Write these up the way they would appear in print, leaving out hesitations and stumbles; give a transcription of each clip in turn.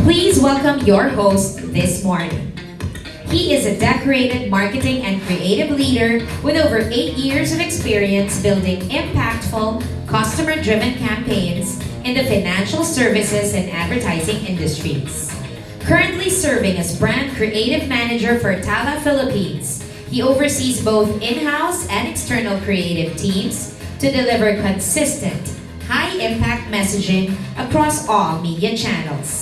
Please welcome your host this morning. He is a decorated marketing and creative leader with over 8 years of experience building impactful, customer-driven campaigns in the financial services and advertising industries. Currently serving as brand creative manager for TALA Philippines, he oversees both in-house and external creative teams to deliver consistent, high-impact messaging across all media channels.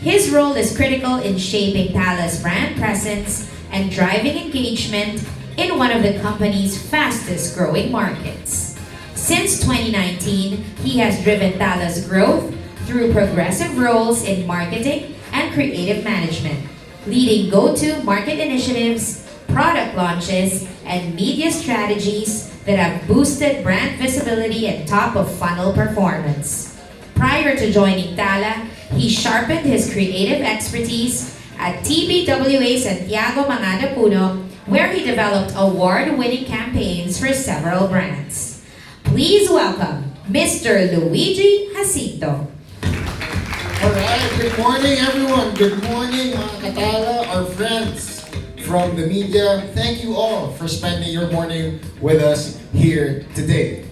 His role is critical in shaping TALA's brand presence and driving engagement in one of the company's fastest growing markets. Since 2019, he has driven TALA's growth through progressive roles in marketing and creative management, leading go-to market initiatives, product launches, and media strategies that have boosted brand visibility and top-of-funnel performance. Prior to joining TALA, he sharpened his creative expertise at TBWA Santiago Mangada Puno, where he developed award-winning campaigns for several brands. Please welcome Mr. Luigi Jacinto. Alright, good morning everyone. Good morning mga katala, our friends from the media. Thank you all for spending your morning with us here today.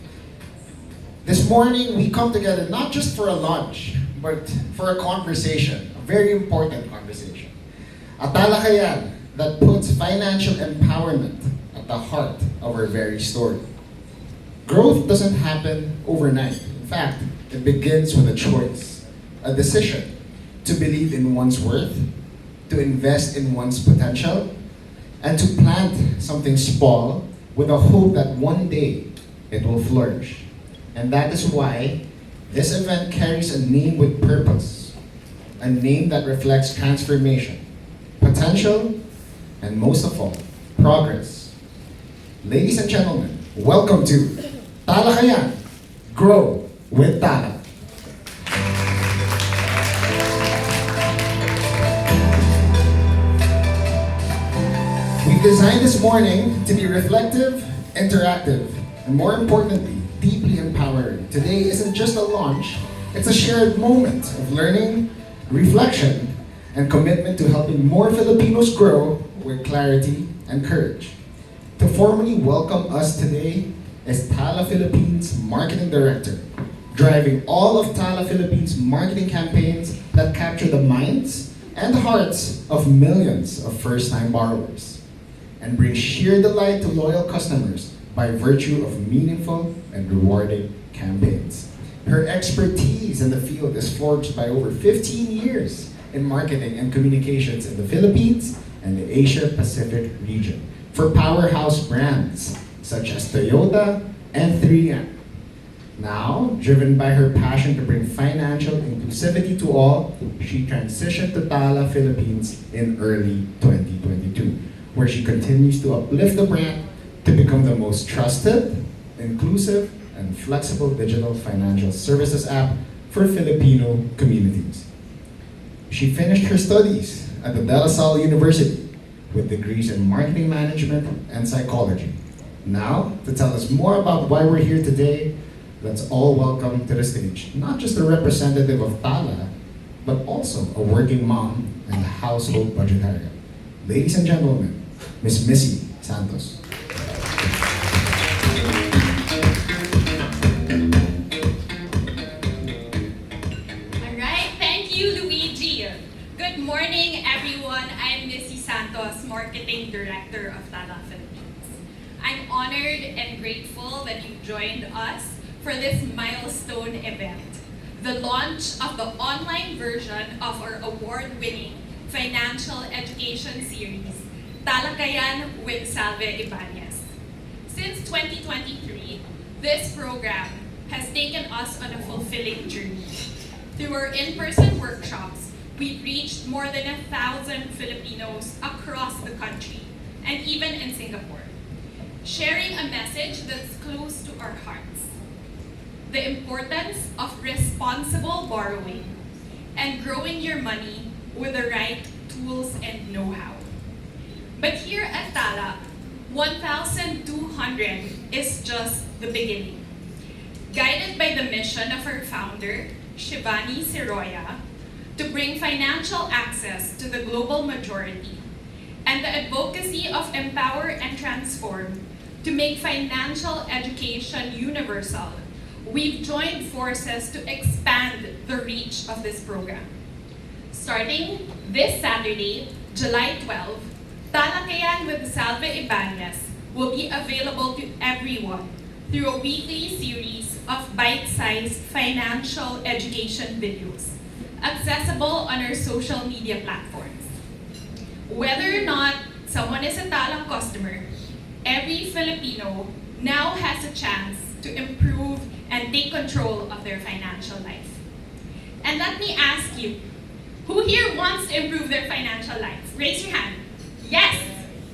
This morning we come together not just for a lunch, but for a conversation, a very important conversation. A talakayan that puts financial empowerment at the heart of our very story. Growth doesn't happen overnight. In fact, it begins with a choice, a decision to believe in one's worth, to invest in one's potential, and to plant something small with a hope that one day it will flourish. And that is why this event carries a name with purpose, a name that reflects transformation, potential, and most of all, progress. Ladies and gentlemen, welcome to Talakayan, Grow with TALA. We designed this morning to be reflective, interactive, and more importantly, deeply empowering. Today isn't just a launch, it's a shared moment of learning, reflection, and commitment to helping more Filipinos grow with clarity and courage. To formally welcome us today is TALA Philippines Marketing Director, driving all of TALA Philippines marketing campaigns that capture the minds and hearts of millions of first-time borrowers and bring sheer delight to loyal customers by virtue of meaningful and rewarding campaigns. Her expertise in the field is forged by over 15 years in marketing and communications in the Philippines and the Asia-Pacific region for powerhouse brands such as Toyota and 3M. Now, driven by her passion to bring financial inclusivity to all, she transitioned to TALA Philippines in early 2022, where she continues to uplift the brand to become the most trusted, inclusive, and flexible digital financial services app for Filipino communities. She finished her studies at the De La Salle University with degrees in marketing management and psychology. Now, to tell us more about why we're here today, let's all welcome to the stage not just a representative of TALA, but also a working mom and a household budgetarian. Ladies and gentlemen, Miss Missy Santos. Alright, thank you, Luigi. Good morning, everyone. I'm Missy Santos, Marketing Director of TALA Philippines. I'm honored and grateful that you've joined us for this milestone event, the launch of the online version of our award-winning financial education series, Talakayan with Salve Ibanez. Since 2023, this program has taken us on a fulfilling journey. Through our in-person workshops, we've reached more than 1,000 Filipinos across the country and even in Singapore, sharing a message that's close to our hearts. The importance of responsible borrowing and growing your money with the right tools and know-how. But here at TALA, 1,200 is just the beginning. Guided by the mission of our founder, Shivani Siroya, to bring financial access to the global majority, and the advocacy of Empower and Transform to make financial education universal, we've joined forces to expand the reach of this program. Starting this Saturday, July 12, Talakayan with Salve Ibanez will be available to everyone through a weekly series of bite-sized financial education videos, accessible on our social media platforms. Whether or not someone is a TALA customer, every Filipino now has a chance to improve and take control of their financial life. And let me ask you, who here wants to improve their financial life? Raise your hand. Yes,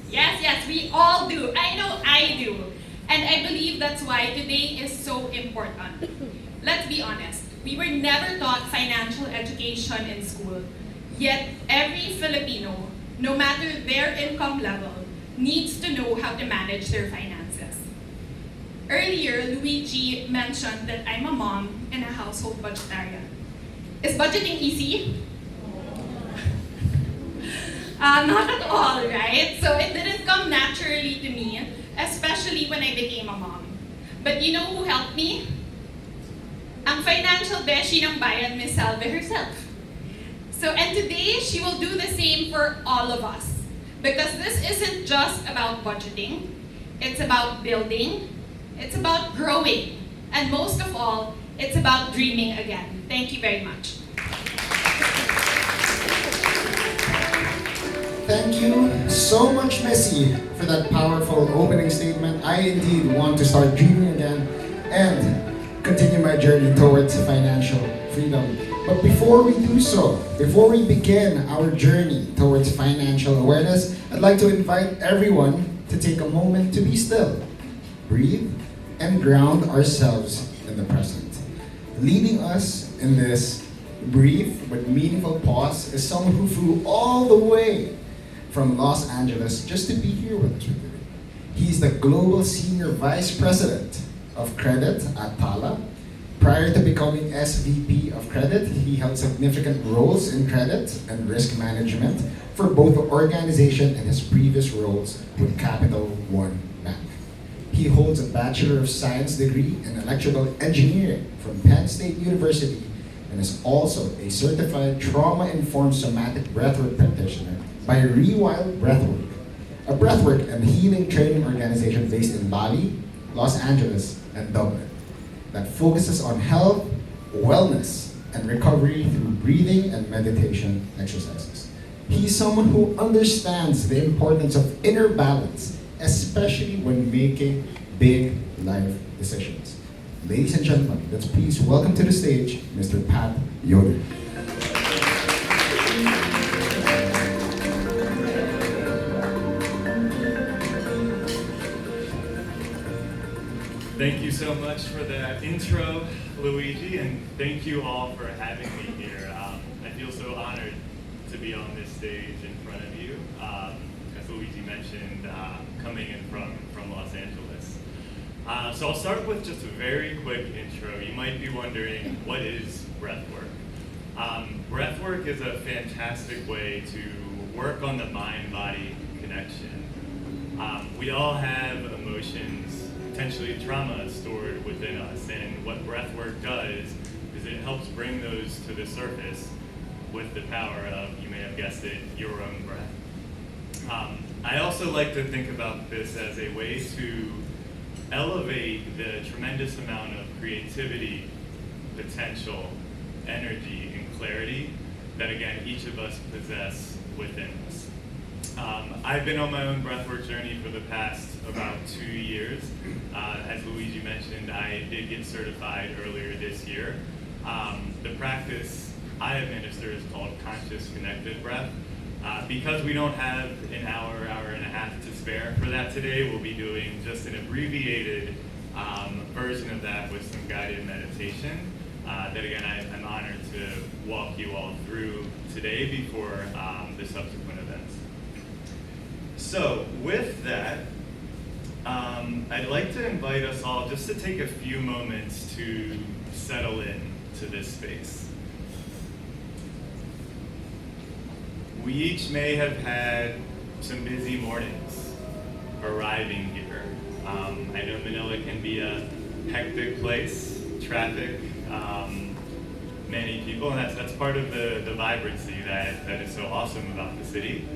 yes, yes, we all do. I know I do. And I believe that's why today is so important. Let's be honest, we were never taught financial education in school, yet every Filipino, no matter their income level, needs to know how to manage their finances. Earlier, Luigi mentioned that I'm a mom and a household budgetarian. Is budgeting easy? Not at all, right? So it didn't come naturally to me, especially when I became a mom. But you know who helped me? Ang financial beshi ng bayan, Miss Salve herself. And today, she will do the same for all of us. Because this isn't just about budgeting, it's about building, it's about growing, and most of all, it's about dreaming again. Thank you very much. Thank you so much, Missy, for that powerful opening statement. I indeed want to start dreaming again and continue my journey towards financial freedom. But before we do so, before we begin our journey towards financial awareness, I'd like to invite everyone to take a moment to be still, breathe, and ground ourselves in the present. Leading us in this brief but meaningful pause is someone who flew all the way from Los Angeles just to be here with us today. He's the Global Senior Vice President of Credit at TALA. Prior to becoming SVP of Credit, he held significant roles in credit and risk management for both the organization and his previous roles with Capital One Bank. He holds a Bachelor of Science degree in Electrical Engineering from Penn State University and is also a certified trauma-informed somatic breathwork practitioner by Rewild Breathwork, a breathwork and healing training organization based in Bali, Los Angeles, and Dublin that focuses on health, wellness, and recovery through breathing and meditation exercises. He's someone who understands the importance of inner balance, especially when making big life decisions. Ladies and gentlemen, let's please welcome to the stage Mr. Pat Yoder. Thank you so much for that intro, Luigi, and thank you all for having me here. I feel so honored to be on this stage in front of you. As Luigi mentioned, coming in from Los Angeles. So I'll start with just a very quick intro. You might be wondering, what is breathwork? Breathwork is a fantastic way to work on the mind-body connection. We all have emotions, potentially trauma stored within us, and what breathwork does is it helps bring those to the surface with the power of, you may have guessed it, your own breath. I also like to think about this as a way to elevate the tremendous amount of creativity, potential, energy, and clarity that, again, each of us possess within us. I've been on my own breathwork journey for the past about 2 years. As Luigi mentioned, I did get certified earlier this year. The practice I administer is called Conscious Connected Breath. Because we don't have an hour and a half to spare for that today, we'll be doing just an abbreviated version of that with some guided meditation that, again, I'm honored to walk you all through today before the subsequent events. So with that, I'd like to invite us all just to take a few moments to settle in to this space. We each may have had some busy mornings arriving here. I know Manila can be a hectic place, traffic, many people, and that's part of the vibrancy that is so awesome about the city.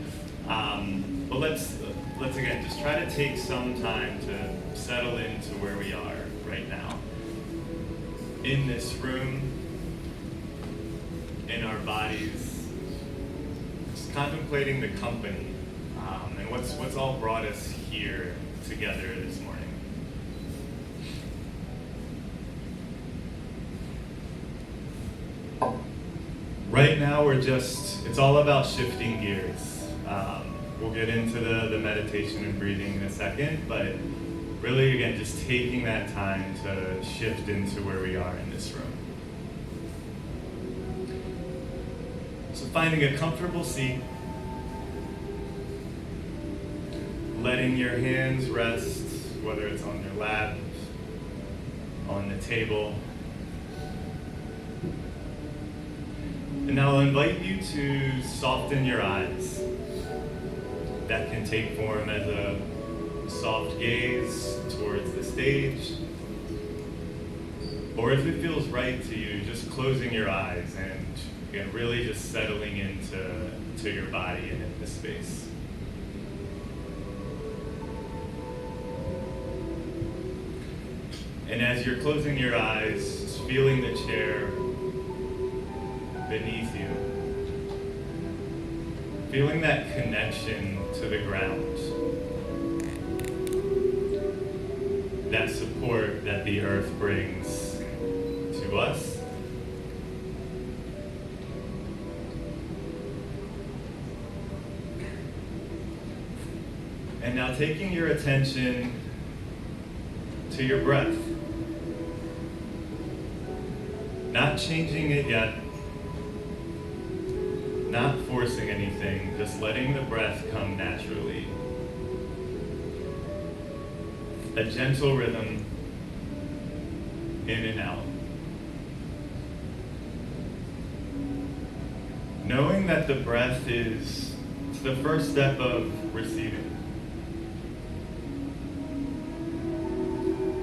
But let's again just try to take some time to settle into where we are right now. In this room, in our bodies, just contemplating the company, and what's all brought us here together this morning. Right now it's all about shifting gears. We'll get into the meditation and breathing in a second, but really again, just taking that time to shift into where we are in this room. So finding a comfortable seat, letting your hands rest, whether it's on your lap, on the table. And now I'll invite you to soften your eyes. That can take form as a soft gaze towards the stage, or if it feels right to you, just closing your eyes and again, really just settling into your body and into space. And as you're closing your eyes, just feeling the chair beneath you, feeling that connection to the ground, that support that the earth brings to us. And now taking your attention to your breath. Not changing it yet, not forcing anything, just letting the breath come naturally. A gentle rhythm, in and out. Knowing that the breath is the first step of receiving.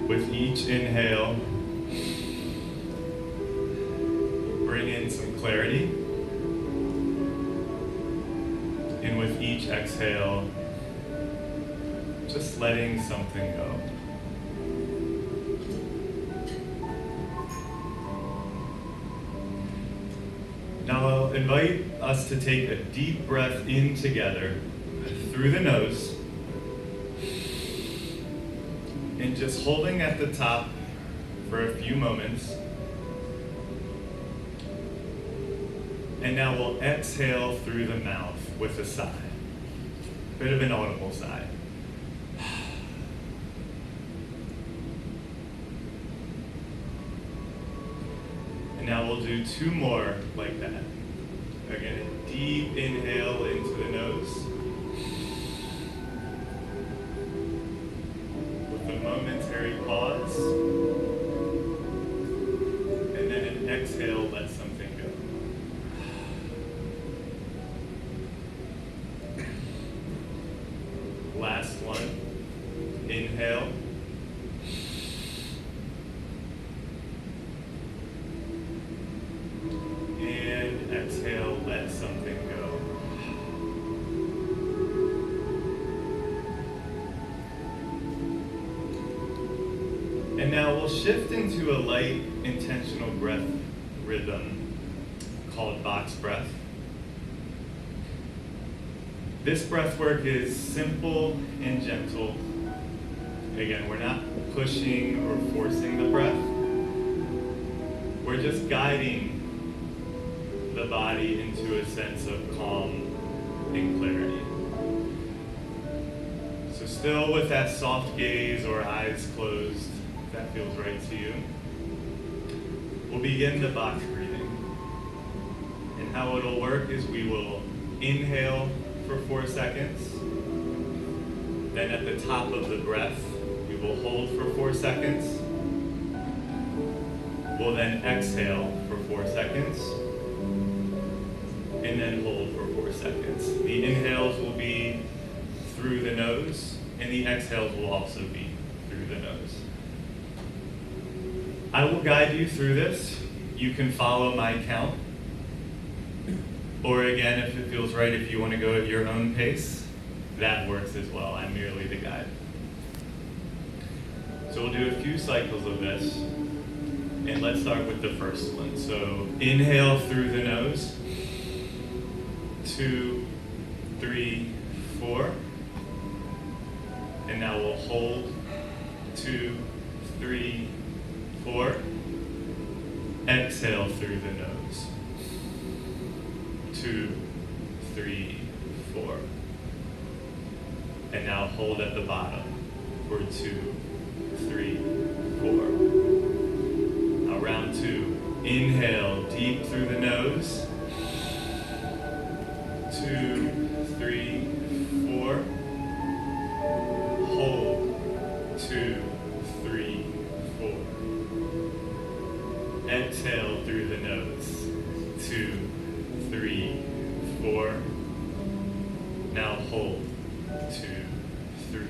With each inhale, bring in some clarity. And with each exhale, just letting something go. Now I'll invite us to take a deep breath in together through the nose. And just holding at the top for a few moments. And now we'll exhale through the mouth with a sigh. Bit of an audible sigh. And now we'll do two more like that. Again, a deep inhale into the nose. With a momentary pause. And then an exhale, let something go. Last one. Inhale. And exhale, let something go. And now we'll shift into a light, intentional breath rhythm called box breath. This breath work is simple and gentle. Again, we're not pushing or forcing the breath. We're just guiding the body into a sense of calm and clarity. So still with that soft gaze or eyes closed, if that feels right to you, we'll begin the box breathing. And how it'll work is we will inhale for 4 seconds. Then at the top of the breath, we will hold for 4 seconds. We'll then exhale for 4 seconds. and then hold for 4 seconds. The inhales will be through the nose, and the exhales will also be through the nose. I will guide you through this. You can follow my count. Or again, if it feels right, if you want to go at your own pace, that works as well. I'm merely the guide. So we'll do a few cycles of this. And let's start with the first one. So inhale through the nose. 2, 3, 4. And now we'll hold. 2, 3, 4. Exhale through the nose. 2, 3, 4. And now hold at the bottom for 2, 3, 4. Now round 2. Inhale deep through the nose. 2, 3, 4. Hold. 2, 3, 4. Exhale through the nose. 2, 3, 4. Now hold. 2, 3,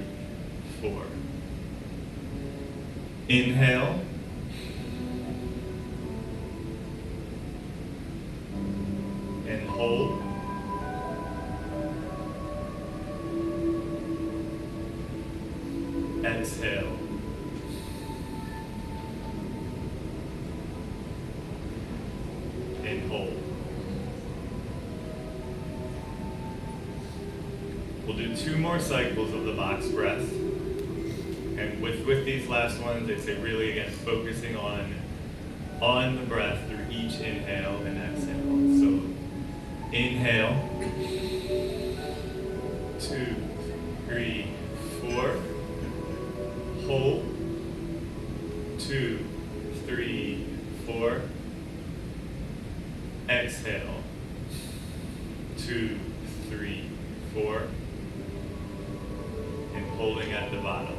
4. Inhale. And hold. Exhale. And hold. We'll do 2 more cycles of the box breath. And with these last ones, I say really again focusing on the breath through each inhale and exhale. So inhale, 2, 3, 4. Hold, 2, 3, 4. Exhale, 2, 3, 4. And holding at the bottom.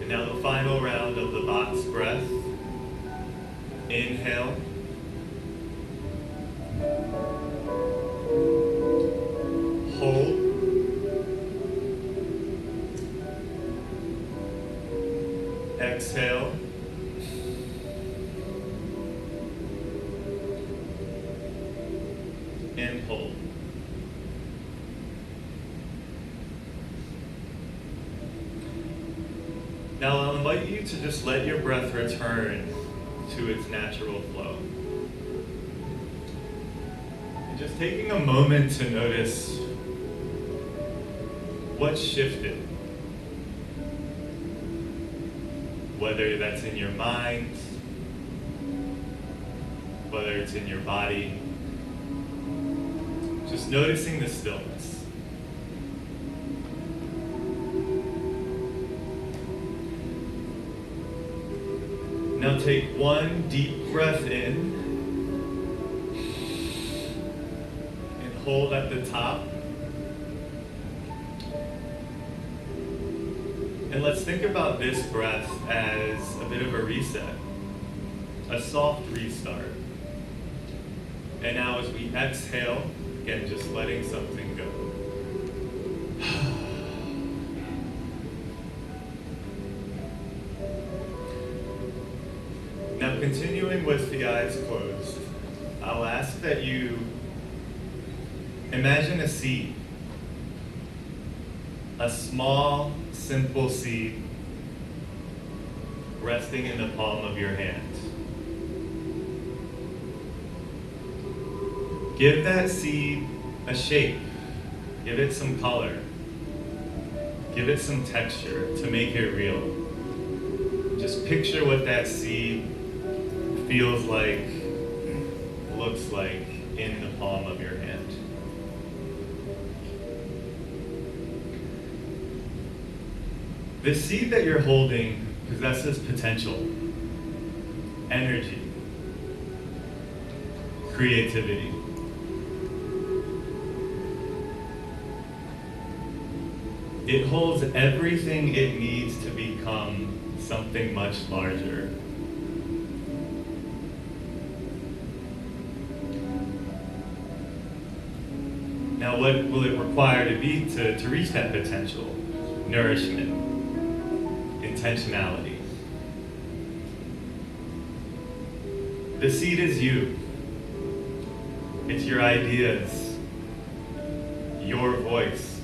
And now the final round of the box breath. Inhale. Hold. Exhale. And hold. Now I'll invite you to just let your breath return to its natural flow. And just taking a moment to notice what shifted. Whether that's in your mind, whether it's in your body, just noticing the stillness. Now take 1 deep breath in and hold at the top. And let's think about this breath as a bit of a reset, a soft restart. And now as we exhale, again, just letting something go. Now continuing with the eyes closed, I'll ask that you imagine a seed, a small, simple seed resting in the palm of your hand. Give that seed a shape, give it some color, give it some texture to make it real. Just picture what that seed feels like, looks like in the palm of your hand. The seed that you're holding possesses potential, energy, creativity. It holds everything it needs to become something much larger. Now, what will it require to reach that potential? Nourishment, intentionality. The seed is you. It's your ideas, your voice,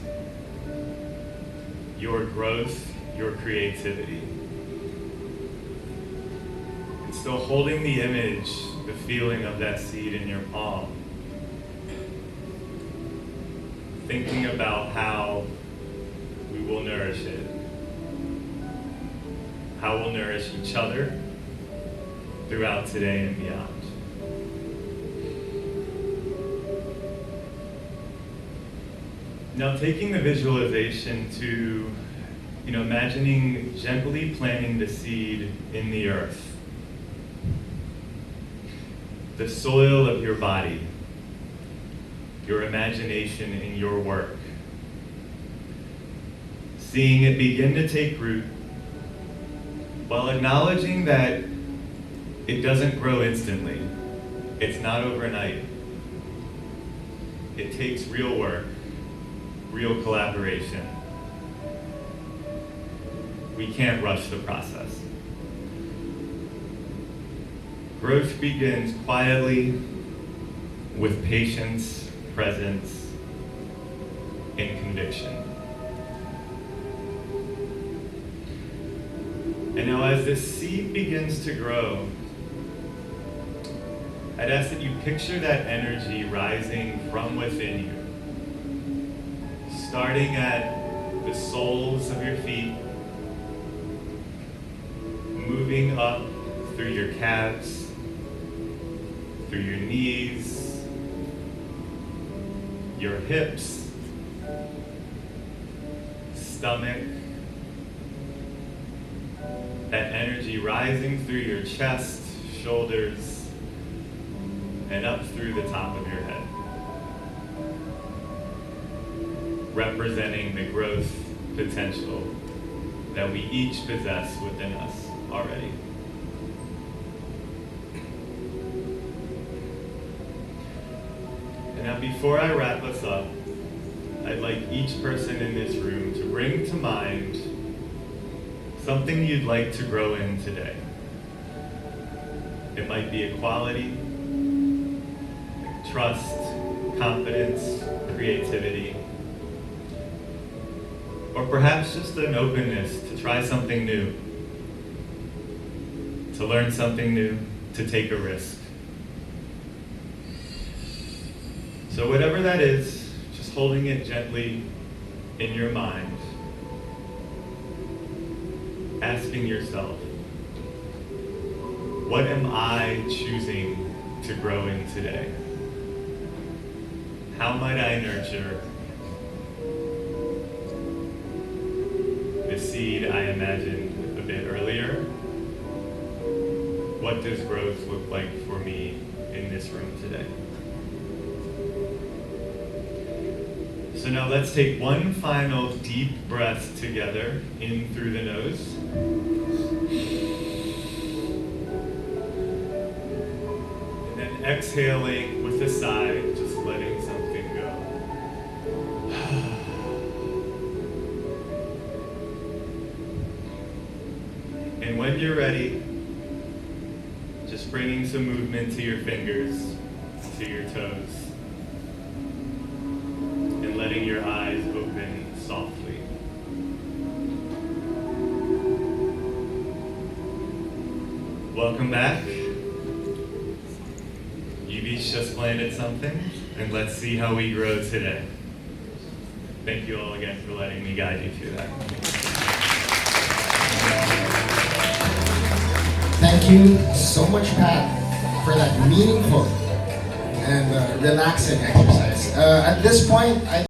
your growth, your creativity. And still holding the image, the feeling of that seed in your palm. Thinking about how we will nourish it, how we'll nourish each other throughout today and beyond. Now, taking the visualization to, imagining gently planting the seed in the earth, the soil of your body, your imagination in your work, seeing it begin to take root, while acknowledging that it doesn't grow instantly. It's not overnight. It takes real work, real collaboration. We can't rush the process. Growth begins quietly with patience, presence, and conviction. And now as this seed begins to grow, I'd ask that you picture that energy rising from within you, starting at the soles of your feet, moving up through your calves, through your knees, your hips, stomach, that energy rising through your chest, shoulders, and up through the top of your head, representing the growth potential that we each possess within us already. And now, before I wrap us up, I'd like each person in this room to bring to mind something you'd like to grow in today. It might be a quality, trust, confidence, creativity, or perhaps just an openness to try something new, to learn something new, to take a risk. So whatever that is, just holding it gently in your mind, asking yourself, what am I choosing to grow in today? How might I nurture the seed I imagined a bit earlier? What does growth look like for me in this room today? So now let's take one final deep breath together, in through the nose. And then exhaling with a sigh, just letting something go. And when you're ready, just bringing some movement to your fingers, to your toes, and letting your eyes open softly. Welcome back. You've each just planted something, and let's see how we grow today. Thank you all again for letting me guide you through that. Thank you so much, Pat, for that meaningful and relaxing exercise. At this point,